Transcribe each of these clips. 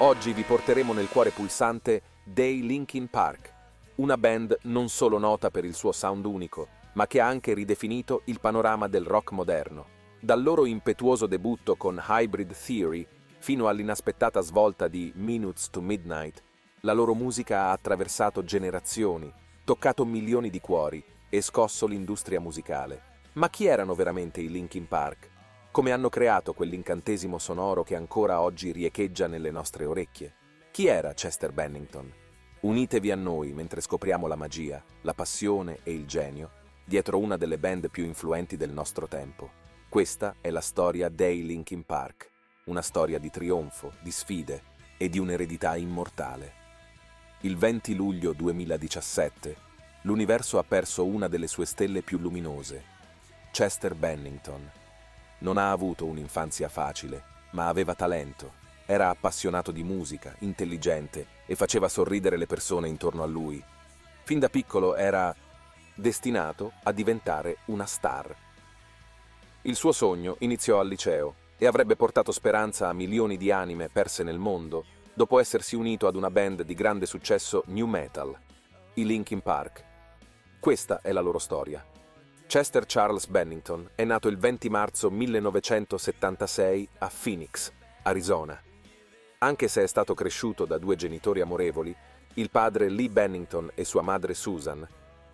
Oggi vi porteremo nel cuore pulsante dei Linkin Park, una band non solo nota per il suo sound unico, ma che ha anche ridefinito il panorama del rock moderno. Dal loro impetuoso debutto con Hybrid Theory fino all'inaspettata svolta di Minutes to Midnight, la loro musica ha attraversato generazioni, toccato milioni di cuori e scosso l'industria musicale. Ma chi erano veramente i Linkin Park? Come hanno creato quell'incantesimo sonoro che ancora oggi riecheggia nelle nostre orecchie? Chi era Chester Bennington? Unitevi a noi mentre scopriamo la magia, la passione e il genio dietro una delle band più influenti del nostro tempo. Questa è la storia dei Linkin Park, una storia di trionfo, di sfide e di un'eredità immortale. Il 20 luglio 2017, l'universo ha perso una delle sue stelle più luminose, Chester Bennington. Non ha avuto un'infanzia facile, ma aveva talento. Era appassionato di musica, intelligente e faceva sorridere le persone intorno a lui. Fin da piccolo era destinato a diventare una star. Il suo sogno iniziò al liceo e avrebbe portato speranza a milioni di anime perse nel mondo dopo essersi unito ad una band di grande successo new metal, i Linkin Park. Questa è la loro storia. Chester Charles Bennington è nato il 20 marzo 1976 a Phoenix, Arizona. Anche se è stato cresciuto da due genitori amorevoli, il padre Lee Bennington e sua madre Susan,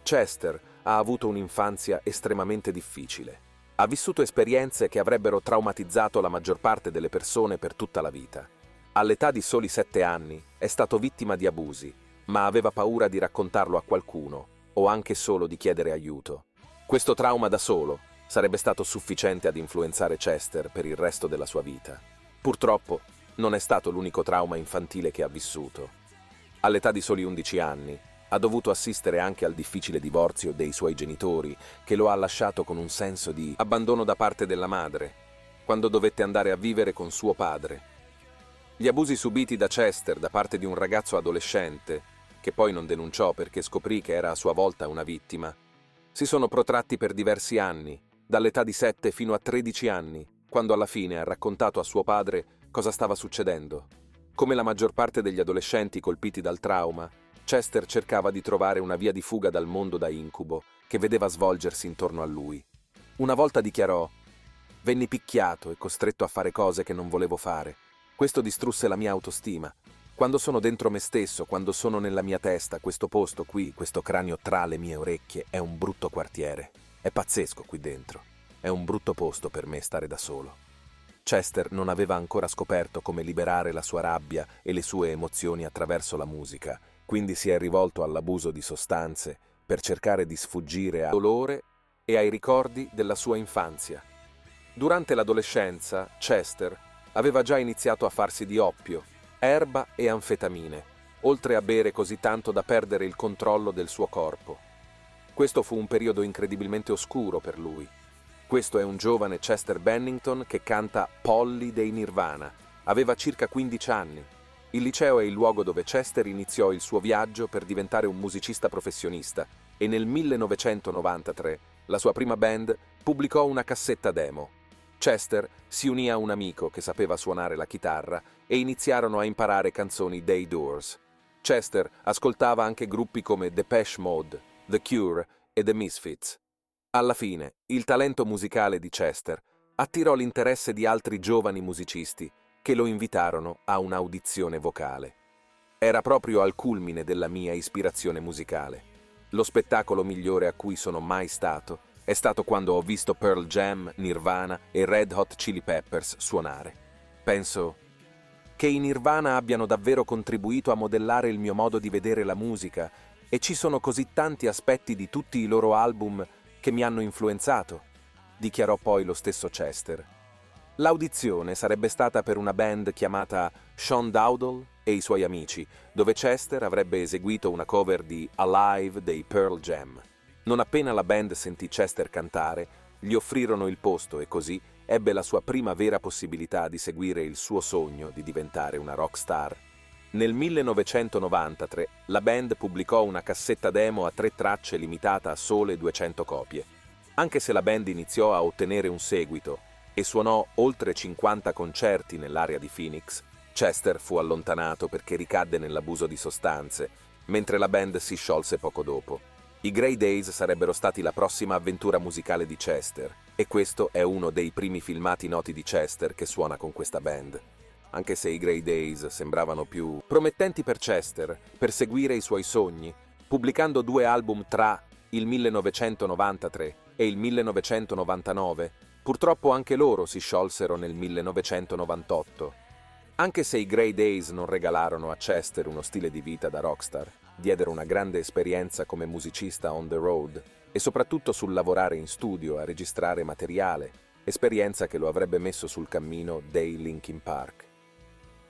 Chester ha avuto un'infanzia estremamente difficile. Ha vissuto esperienze che avrebbero traumatizzato la maggior parte delle persone per tutta la vita. All'età di soli 7 anni è stato vittima di abusi, ma aveva paura di raccontarlo a qualcuno o anche solo di chiedere aiuto. Questo trauma da solo sarebbe stato sufficiente ad influenzare Chester per il resto della sua vita. Purtroppo, non è stato l'unico trauma infantile che ha vissuto. All'età di soli 11 anni, ha dovuto assistere anche al difficile divorzio dei suoi genitori, che lo ha lasciato con un senso di abbandono da parte della madre, quando dovette andare a vivere con suo padre. Gli abusi subiti da Chester da parte di un ragazzo adolescente, che poi non denunciò perché scoprì che era a sua volta una vittima, si sono protratti per diversi anni, dall'età di 7 fino a 13 anni, quando alla fine ha raccontato a suo padre cosa stava succedendo. Come la maggior parte degli adolescenti colpiti dal trauma, Chester cercava di trovare una via di fuga dal mondo da incubo che vedeva svolgersi intorno a lui. Una volta dichiarò: «Venni picchiato e costretto a fare cose che non volevo fare. Questo distrusse la mia autostima. Quando sono dentro me stesso, quando sono nella mia testa, questo posto qui, questo cranio tra le mie orecchie, è un brutto quartiere. È pazzesco qui dentro. È un brutto posto per me stare da solo». Chester non aveva ancora scoperto come liberare la sua rabbia e le sue emozioni attraverso la musica, quindi si è rivolto all'abuso di sostanze per cercare di sfuggire al dolore e ai ricordi della sua infanzia. Durante l'adolescenza, Chester aveva già iniziato a farsi di oppio, erba e anfetamine, oltre a bere così tanto da perdere il controllo del suo corpo. Questo fu un periodo incredibilmente oscuro per lui. Questo è un giovane Chester Bennington che canta Polly dei Nirvana. Aveva circa 15 anni. Il liceo è il luogo dove Chester iniziò il suo viaggio per diventare un musicista professionista e nel 1993 la sua prima band pubblicò una cassetta demo. Chester si unì a un amico che sapeva suonare la chitarra e iniziarono a imparare canzoni dei Doors. Chester ascoltava anche gruppi come Depeche Mode, The Cure e The Misfits. Alla fine, il talento musicale di Chester attirò l'interesse di altri giovani musicisti che lo invitarono a un'audizione vocale. Era proprio al culmine della mia ispirazione musicale. Lo spettacolo migliore a cui sono mai stato è stato quando ho visto Pearl Jam, Nirvana e Red Hot Chili Peppers suonare. Penso che i Nirvana abbiano davvero contribuito a modellare il mio modo di vedere la musica e ci sono così tanti aspetti di tutti i loro album che mi hanno influenzato, dichiarò poi lo stesso Chester. L'audizione sarebbe stata per una band chiamata Sean Dowdle e i suoi amici, dove Chester avrebbe eseguito una cover di Alive dei Pearl Jam. Non appena la band sentì Chester cantare, gli offrirono il posto e così ebbe la sua prima vera possibilità di seguire il suo sogno di diventare una rock star. Nel 1993 la band pubblicò una cassetta demo a 3 tracce limitata a sole 200 copie. Anche se la band iniziò a ottenere un seguito e suonò oltre 50 concerti nell'area di Phoenix, Chester fu allontanato perché ricadde nell'abuso di sostanze, mentre la band si sciolse poco dopo. I Grey Days sarebbero stati la prossima avventura musicale di Chester, e questo è uno dei primi filmati noti di Chester che suona con questa band. Anche se i Grey Days sembravano più promettenti per Chester, per seguire i suoi sogni, pubblicando 2 album tra il 1993 e il 1999, purtroppo anche loro si sciolsero nel 1998. Anche se i Grey Days non regalarono a Chester uno stile di vita da rockstar, diedero una grande esperienza come musicista on the road e soprattutto sul lavorare in studio a registrare materiale, esperienza che lo avrebbe messo sul cammino dei Linkin Park.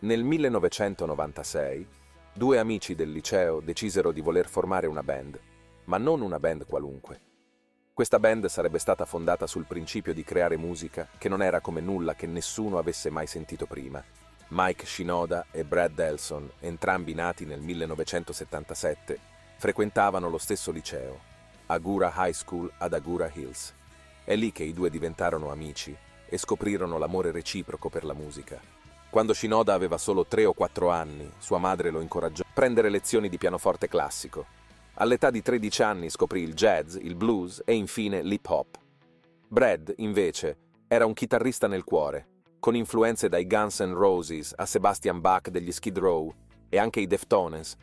Nel 1996, 2 amici del liceo decisero di voler formare una band, ma non una band qualunque. Questa band sarebbe stata fondata sul principio di creare musica che non era come nulla che nessuno avesse mai sentito prima. Mike Shinoda e Brad Delson, entrambi nati nel 1977, frequentavano lo stesso liceo, Agura High School ad Agura Hills. È lì che i due diventarono amici e scoprirono l'amore reciproco per la musica. Quando Shinoda aveva solo 3 o 4 anni, sua madre lo incoraggiò a prendere lezioni di pianoforte classico. All'età di 13 anni scoprì il jazz, il blues e infine l'hip hop. Brad, invece, era un chitarrista nel cuore, con influenze dai Guns N' Roses a Sebastian Bach degli Skid Row e anche i Deftones.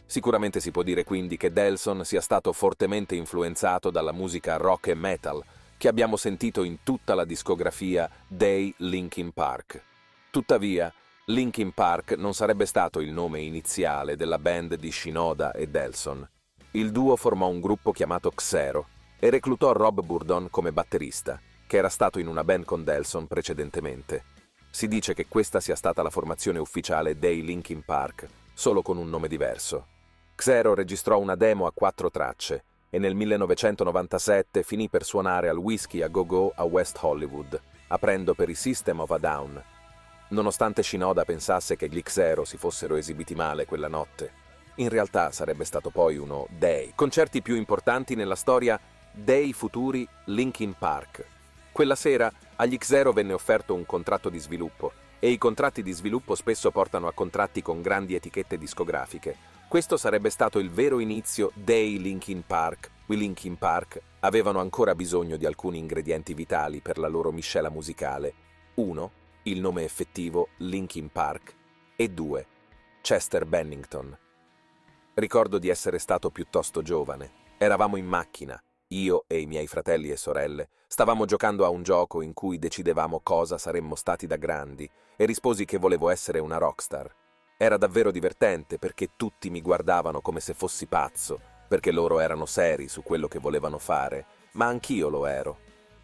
Sicuramente si può dire quindi che Delson sia stato fortemente influenzato dalla musica rock e metal che abbiamo sentito in tutta la discografia dei Linkin Park. Tuttavia, Linkin Park non sarebbe stato il nome iniziale della band di Shinoda e Delson. Il duo formò un gruppo chiamato Xero e reclutò Rob Bourdon come batterista, che era stato in una band con Delson precedentemente. Si dice che questa sia stata la formazione ufficiale dei Linkin Park, solo con un nome diverso. Xero registrò una demo a 4 tracce e nel 1997 finì per suonare al Whiskey a Go-Go a West Hollywood, aprendo per i System of a Down. Nonostante Shinoda pensasse che gli Xero si fossero esibiti male quella notte, in realtà sarebbe stato poi uno dei concerti più importanti nella storia dei futuri Linkin Park. Quella sera agli Xero venne offerto un contratto di sviluppo e i contratti di sviluppo spesso portano a contratti con grandi etichette discografiche. Questo sarebbe stato il vero inizio dei Linkin Park. I Linkin Park avevano ancora bisogno di alcuni ingredienti vitali per la loro miscela musicale. 1. Il nome effettivo Linkin Park e 2. Chester Bennington. Ricordo di essere stato piuttosto giovane. Eravamo in macchina. Io e i miei fratelli e sorelle stavamo giocando a un gioco in cui decidevamo cosa saremmo stati da grandi e risposi che volevo essere una rockstar. Era davvero divertente perché tutti mi guardavano come se fossi pazzo, perché loro erano seri su quello che volevano fare, ma anch'io lo ero.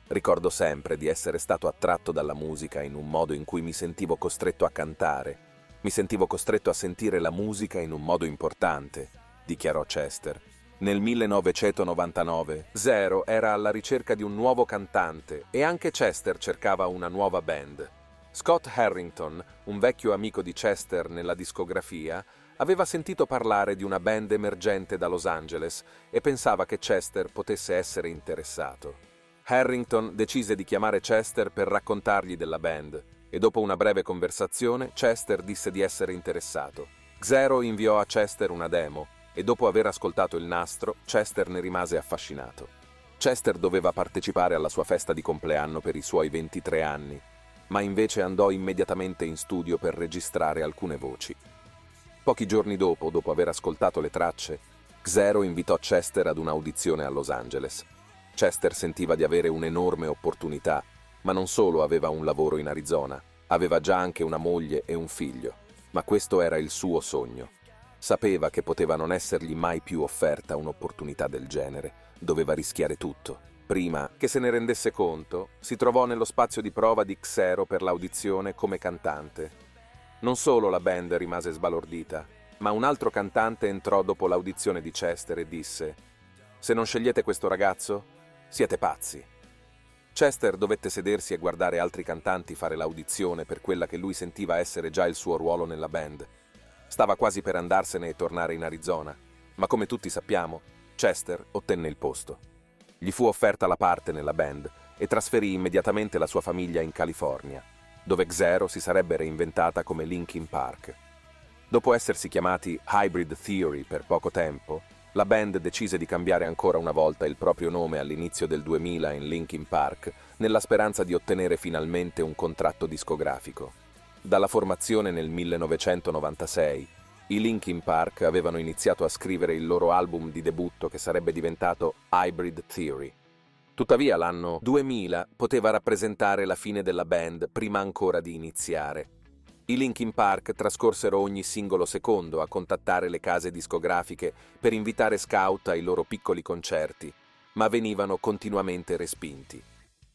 Ricordo sempre di essere stato attratto dalla musica in un modo in cui mi sentivo costretto a cantare. Mi sentivo costretto a sentire la musica in un modo importante, dichiarò Chester. Nel 1999, Xero era alla ricerca di un nuovo cantante e anche Chester cercava una nuova band. Scott Harrington, un vecchio amico di Chester nella discografia, aveva sentito parlare di una band emergente da Los Angeles e pensava che Chester potesse essere interessato. Harrington decise di chiamare Chester per raccontargli della band e dopo una breve conversazione Chester disse di essere interessato. Xero inviò a Chester una demo e dopo aver ascoltato il nastro, Chester ne rimase affascinato. Chester doveva partecipare alla sua festa di compleanno per i suoi 23 anni, ma invece andò immediatamente in studio per registrare alcune voci. Pochi giorni dopo aver ascoltato le tracce, Xero invitò Chester ad un'audizione a Los Angeles. Chester sentiva di avere un'enorme opportunità, ma non solo aveva un lavoro in Arizona, aveva già anche una moglie e un figlio, ma questo era il suo sogno. Sapeva che poteva non essergli mai più offerta un'opportunità del genere, doveva rischiare tutto. Prima che se ne rendesse conto, si trovò nello spazio di prova di Xero per l'audizione come cantante. Non solo la band rimase sbalordita, ma un altro cantante entrò dopo l'audizione di Chester e disse: «Se non scegliete questo ragazzo, siete pazzi». Chester dovette sedersi e guardare altri cantanti fare l'audizione per quella che lui sentiva essere già il suo ruolo nella band. Stava quasi per andarsene e tornare in Arizona, ma come tutti sappiamo, Chester ottenne il posto. Gli fu offerta la parte nella band e trasferì immediatamente la sua famiglia in California. dove Xero si sarebbe reinventata come Linkin Park. Dopo essersi chiamati Hybrid Theory per poco tempo, la band decise di cambiare ancora una volta il proprio nome all'inizio del 2000 in Linkin Park, nella speranza di ottenere finalmente un contratto discografico. Dalla formazione nel 1996, i Linkin Park avevano iniziato a scrivere il loro album di debutto che sarebbe diventato Hybrid Theory. Tuttavia l'anno 2000 poteva rappresentare la fine della band prima ancora di iniziare. I Linkin Park trascorsero ogni singolo secondo a contattare le case discografiche per invitare scout ai loro piccoli concerti, ma venivano continuamente respinti.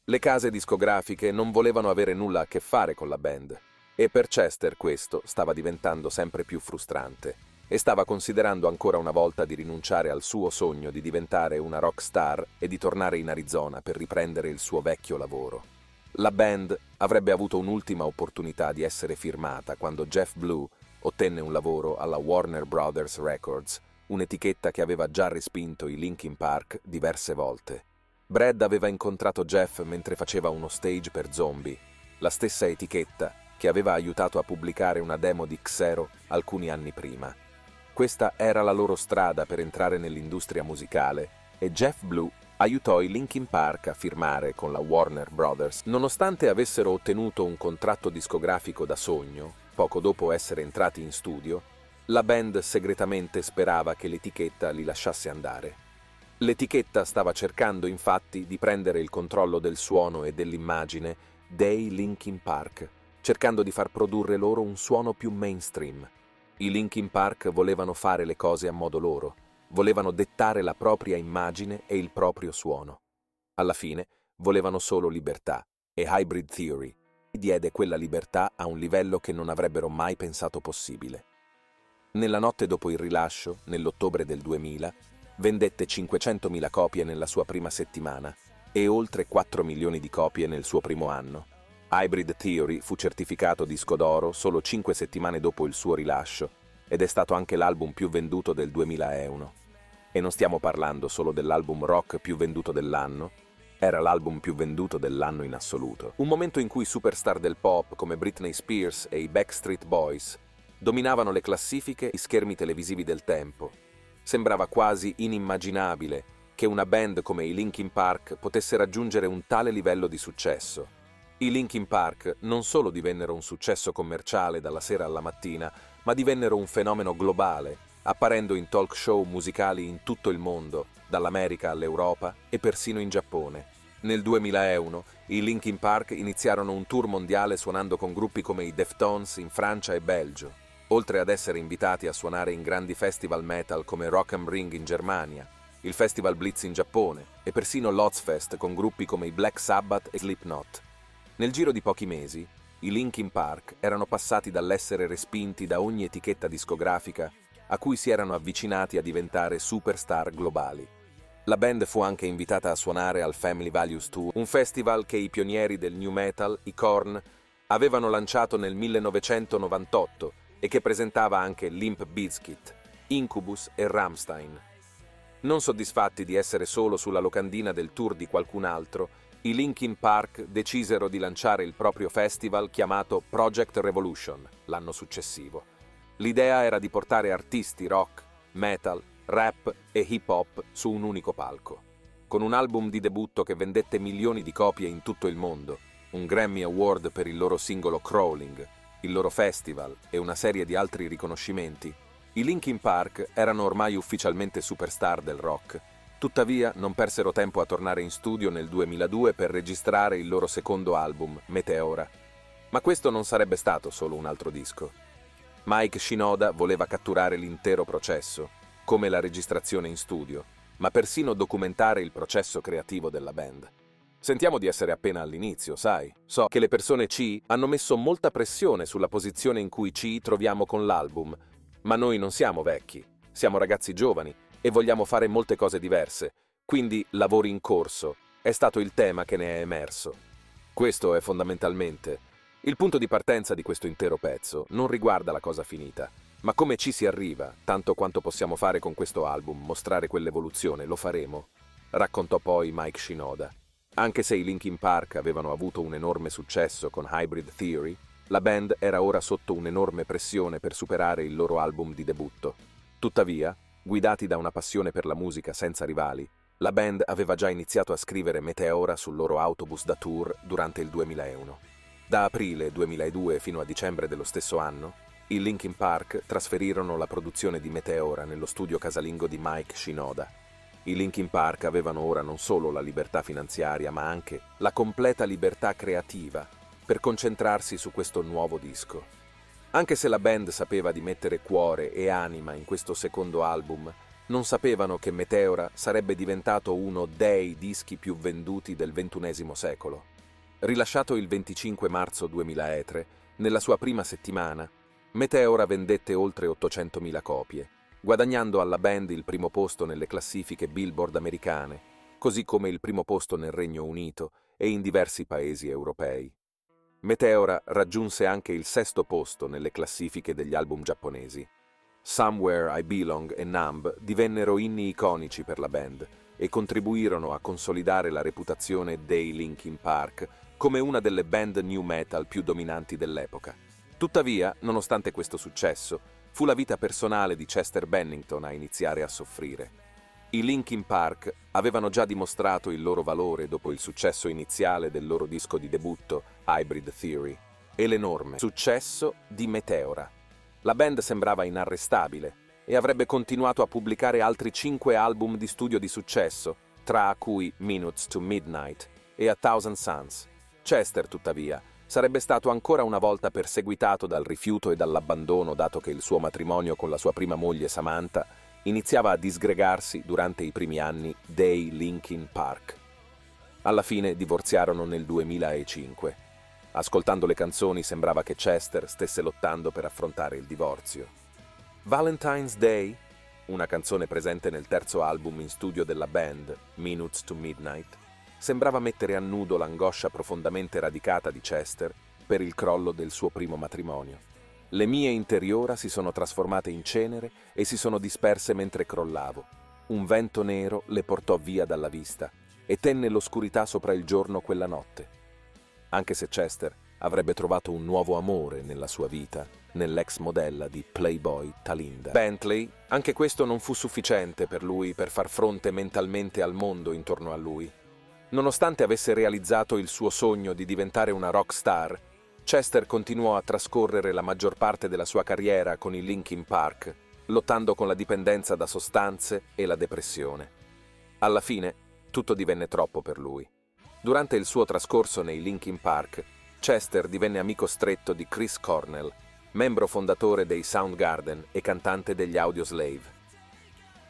Le case discografiche non volevano avere nulla a che fare con la band, e per Chester questo stava diventando sempre più frustrante, e stava considerando ancora una volta di rinunciare al suo sogno di diventare una rock star e di tornare in Arizona per riprendere il suo vecchio lavoro. La band avrebbe avuto un'ultima opportunità di essere firmata quando Jeff Blue ottenne un lavoro alla Warner Brothers Records, un'etichetta che aveva già respinto i Linkin Park diverse volte. Brad aveva incontrato Jeff mentre faceva uno stage per Zombie, la stessa etichetta che aveva aiutato a pubblicare una demo di Xero alcuni anni prima. Questa era la loro strada per entrare nell'industria musicale e Jeff Blue aiutò i Linkin Park a firmare con la Warner Brothers. Nonostante avessero ottenuto un contratto discografico da sogno, poco dopo essere entrati in studio, la band segretamente sperava che l'etichetta li lasciasse andare. L'etichetta stava cercando infatti di prendere il controllo del suono e dell'immagine dei Linkin Park, cercando di far produrre loro un suono più mainstream. I Linkin Park volevano fare le cose a modo loro, volevano dettare la propria immagine e il proprio suono. Alla fine volevano solo libertà e Hybrid Theory diede quella libertà a un livello che non avrebbero mai pensato possibile. Nella notte dopo il rilascio, nell'ottobre del 2000, vendette 500.000 copie nella sua prima settimana e oltre 4 milioni di copie nel suo primo anno. Hybrid Theory fu certificato disco d'oro solo 5 settimane dopo il suo rilascio ed è stato anche l'album più venduto del 2001. E non stiamo parlando solo dell'album rock più venduto dell'anno, era l'album più venduto dell'anno in assoluto. Un momento in cui superstar del pop come Britney Spears e i Backstreet Boys dominavano le classifiche e schermi televisivi del tempo. Sembrava quasi inimmaginabile che una band come i Linkin Park potesse raggiungere un tale livello di successo. I Linkin Park non solo divennero un successo commerciale dalla sera alla mattina, ma divennero un fenomeno globale, apparendo in talk show musicali in tutto il mondo, dall'America all'Europa e persino in Giappone. Nel 2001 i Linkin Park iniziarono un tour mondiale suonando con gruppi come i Deftones in Francia e Belgio, oltre ad essere invitati a suonare in grandi festival metal come Rock am Ring in Germania, il Festival Blitz in Giappone e persino l'Ozzfest con gruppi come i Black Sabbath e Slipknot. Nel giro di pochi mesi, i Linkin Park erano passati dall'essere respinti da ogni etichetta discografica a cui si erano avvicinati a diventare superstar globali. La band fu anche invitata a suonare al Family Values Tour, un festival che i pionieri del new metal, i Korn, avevano lanciato nel 1998 e che presentava anche Limp Bizkit, Incubus e Rammstein. Non soddisfatti di essere solo sulla locandina del tour di qualcun altro, i Linkin Park decisero di lanciare il proprio festival chiamato Project Revolution l'anno successivo. L'idea era di portare artisti rock, metal, rap e hip hop su un unico palco. Con un album di debutto che vendette milioni di copie in tutto il mondo, un Grammy Award per il loro singolo Crawling, il loro festival e una serie di altri riconoscimenti, i Linkin Park erano ormai ufficialmente superstar del rock. Tuttavia non persero tempo a tornare in studio nel 2002 per registrare il loro secondo album, Meteora. Ma questo non sarebbe stato solo un altro disco. Mike Shinoda voleva catturare l'intero processo, come la registrazione in studio, ma persino documentare il processo creativo della band. Sentiamo di essere appena all'inizio, sai? So che le persone C hanno messo molta pressione sulla posizione in cui ci troviamo con l'album, ma noi non siamo vecchi, siamo ragazzi giovani, e vogliamo fare molte cose diverse, quindi lavori in corso, è stato il tema che ne è emerso. Questo è fondamentalmente. Il punto di partenza di questo intero pezzo non riguarda la cosa finita, ma come ci si arriva, tanto quanto possiamo fare con questo album, mostrare quell'evoluzione, lo faremo, raccontò poi Mike Shinoda. Anche se i Linkin Park avevano avuto un enorme successo con Hybrid Theory, la band era ora sotto un'enorme pressione per superare il loro album di debutto. Tuttavia, guidati da una passione per la musica senza rivali, la band aveva già iniziato a scrivere Meteora sul loro autobus da tour durante il 2001. Da aprile 2002 fino a dicembre dello stesso anno, i Linkin Park trasferirono la produzione di Meteora nello studio casalingo di Mike Shinoda. I Linkin Park avevano ora non solo la libertà finanziaria, ma anche la completa libertà creativa per concentrarsi su questo nuovo disco. Anche se la band sapeva di mettere cuore e anima in questo secondo album, non sapevano che Meteora sarebbe diventato uno dei dischi più venduti del XXI secolo. Rilasciato il 25 marzo 2003, nella sua prima settimana, Meteora vendette oltre 800.000 copie, guadagnando alla band il primo posto nelle classifiche Billboard americane, così come il primo posto nel Regno Unito e in diversi paesi europei. Meteora raggiunse anche il sesto posto nelle classifiche degli album giapponesi. Somewhere I Belong e Numb divennero inni iconici per la band e contribuirono a consolidare la reputazione dei Linkin Park come una delle band new metal più dominanti dell'epoca. Tuttavia, nonostante questo successo, fu la vita personale di Chester Bennington a iniziare a soffrire. I Linkin Park avevano già dimostrato il loro valore dopo il successo iniziale del loro disco di debutto, Hybrid Theory, e l'enorme successo di Meteora. La band sembrava inarrestabile e avrebbe continuato a pubblicare altri 5 album di studio di successo, tra cui Minutes to Midnight e A Thousand Suns. Chester, tuttavia, sarebbe stato ancora una volta perseguitato dal rifiuto e dall'abbandono, dato che il suo matrimonio con la sua prima moglie Samantha iniziava a disgregarsi durante i primi anni dei Linkin Park. Alla fine divorziarono nel 2005. Ascoltando le canzoni sembrava che Chester stesse lottando per affrontare il divorzio. Valentine's Day, una canzone presente nel terzo album in studio della band, Minutes to Midnight, sembrava mettere a nudo l'angoscia profondamente radicata di Chester per il crollo del suo primo matrimonio. Le mie interiora si sono trasformate in cenere e si sono disperse mentre crollavo. Un vento nero le portò via dalla vista e tenne l'oscurità sopra il giorno quella notte. Anche se Chester avrebbe trovato un nuovo amore nella sua vita, nell'ex modella di Playboy Talinda Bentley, anche questo non fu sufficiente per lui per far fronte mentalmente al mondo intorno a lui. Nonostante avesse realizzato il suo sogno di diventare una rock star, Chester continuò a trascorrere la maggior parte della sua carriera con i Linkin Park, lottando con la dipendenza da sostanze e la depressione. Alla fine, tutto divenne troppo per lui. Durante il suo trascorso nei Linkin Park, Chester divenne amico stretto di Chris Cornell, membro fondatore dei Soundgarden e cantante degli Audioslave.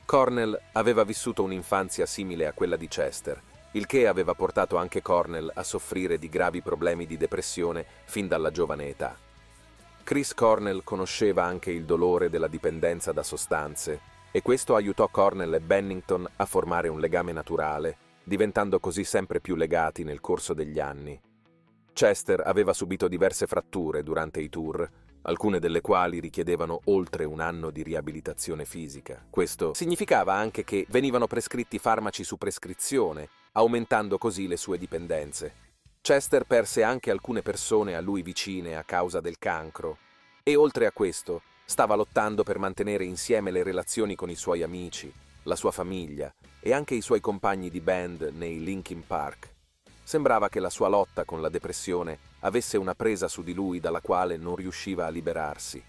Cornell aveva vissuto un'infanzia simile a quella di Chester, il che aveva portato anche Cornell a soffrire di gravi problemi di depressione fin dalla giovane età. Chris Cornell conosceva anche il dolore della dipendenza da sostanze e questo aiutò Cornell e Bennington a formare un legame naturale, diventando così sempre più legati nel corso degli anni. Chester aveva subito diverse fratture durante i tour, alcune delle quali richiedevano oltre un anno di riabilitazione fisica. Questo significava anche che venivano prescritti farmaci su prescrizione, aumentando così le sue dipendenze. Chester perse anche alcune persone a lui vicine a causa del cancro e oltre a questo stava lottando per mantenere insieme le relazioni con i suoi amici, la sua famiglia e anche i suoi compagni di band nei Linkin Park. Sembrava che la sua lotta con la depressione avesse una presa su di lui dalla quale non riusciva a liberarsi.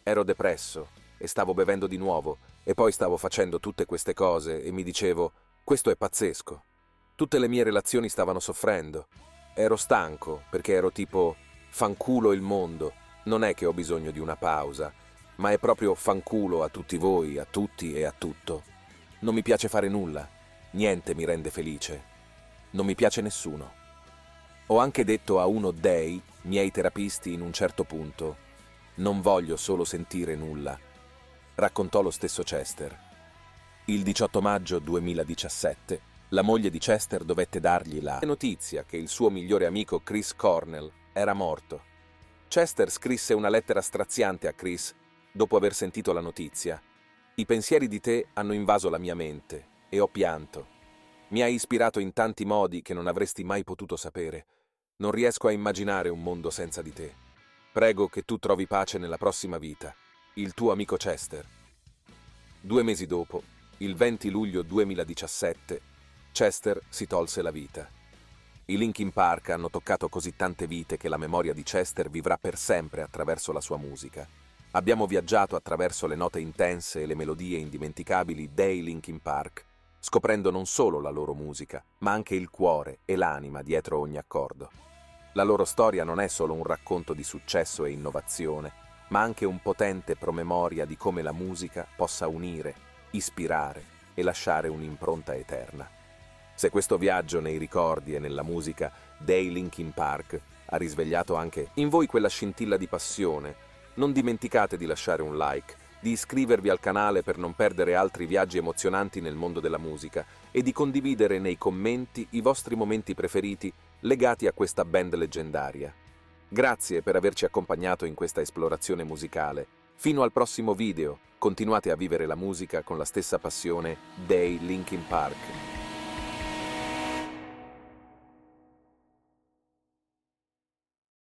Ero depresso e stavo bevendo di nuovo e poi stavo facendo tutte queste cose e mi dicevo, questo è pazzesco. Tutte le mie relazioni stavano soffrendo. Ero stanco perché ero tipo, fanculo il mondo, non è che ho bisogno di una pausa, ma è proprio fanculo a tutti voi, a tutti e a tutto. Non mi piace fare nulla, niente mi rende felice. Non mi piace nessuno. Ho anche detto a uno dei miei terapisti in un certo punto, non voglio solo sentire nulla, raccontò lo stesso Chester. Il 18 maggio 2017, la moglie di Chester dovette dargli la notizia che il suo migliore amico Chris Cornell era morto. Chester scrisse una lettera straziante a Chris dopo aver sentito la notizia. I pensieri di te hanno invaso la mia mente e ho pianto. Mi hai ispirato in tanti modi che non avresti mai potuto sapere. Non riesco a immaginare un mondo senza di te. Prego che tu trovi pace nella prossima vita. Il tuo amico Chester. 2 mesi dopo, il 20 luglio 2017, Chester si tolse la vita. I Linkin Park hanno toccato così tante vite che la memoria di Chester vivrà per sempre attraverso la sua musica. Abbiamo viaggiato attraverso le note intense e le melodie indimenticabili dei Linkin Park, scoprendo non solo la loro musica, ma anche il cuore e l'anima dietro ogni accordo. La loro storia non è solo un racconto di successo e innovazione, ma anche un potente promemoria di come la musica possa unire, ispirare e lasciare un'impronta eterna. Se questo viaggio nei ricordi e nella musica dei Linkin Park ha risvegliato anche in voi quella scintilla di passione, non dimenticate di lasciare un like, di iscrivervi al canale per non perdere altri viaggi emozionanti nel mondo della musica e di condividere nei commenti i vostri momenti preferiti legati a questa band leggendaria. Grazie per averci accompagnato in questa esplorazione musicale. Fino al prossimo video, continuate a vivere la musica con la stessa passione dei Linkin Park.